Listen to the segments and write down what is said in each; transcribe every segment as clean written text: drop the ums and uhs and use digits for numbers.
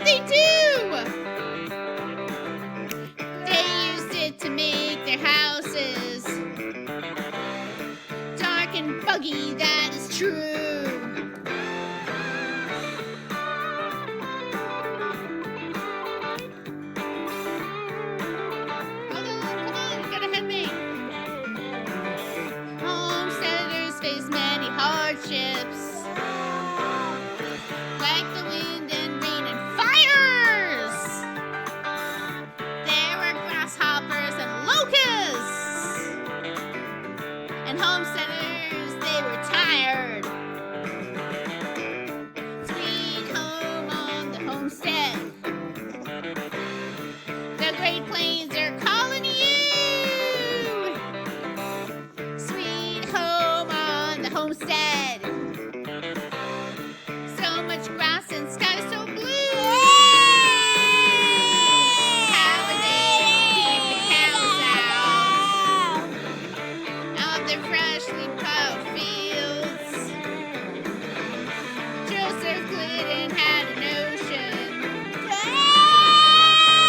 they do! They used it to make their houses dark and buggy, that is true. Come on, you gotta head me. Homesteaders face many hardships, like the wind and rain and fires. There were grasshoppers and locusts, and homesteaders, they were tired. Sweet home on the homestead. The Great Plains are calling you. Sweet home on the homestead. So much grass and sky so blue. How are they keep the cows out of their freshly plowed fields? Joseph Glidden had a notion.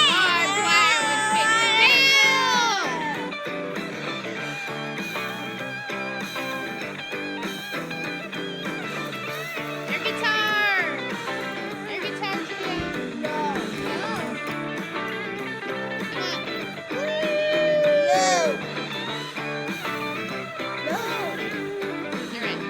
Barbed wire would pay the bill. Your guitar, Julia. No. Come on. All right.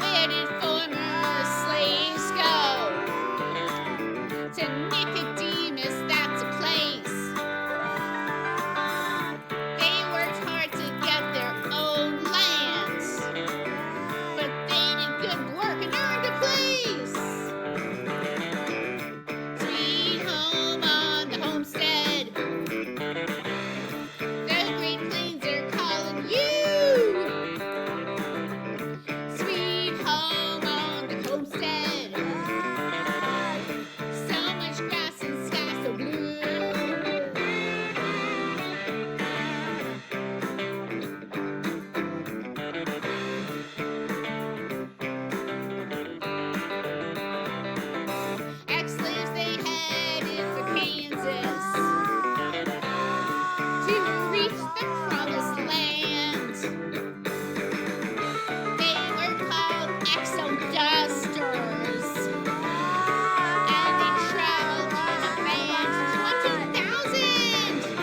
Where did former slaves go? To Nicodemus, that's a place. They worked hard to get their own lands, but they did good work and earned a place. Sweet home on the homestead. The Great Plains are calling you. Sweet home on the homestead. So much grass and sky so blue. Ex-slaves, they headed for Kansas to reach the promised land. They were called exodusters, and they traveled in a band of 20,000.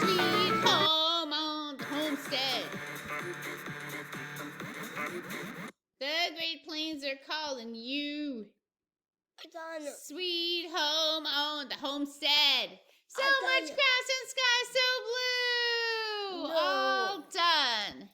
Sweet home on the homestead. The Great Plains are calling you. Sweet home on the homestead. So much grass and sky so blue. No. All done.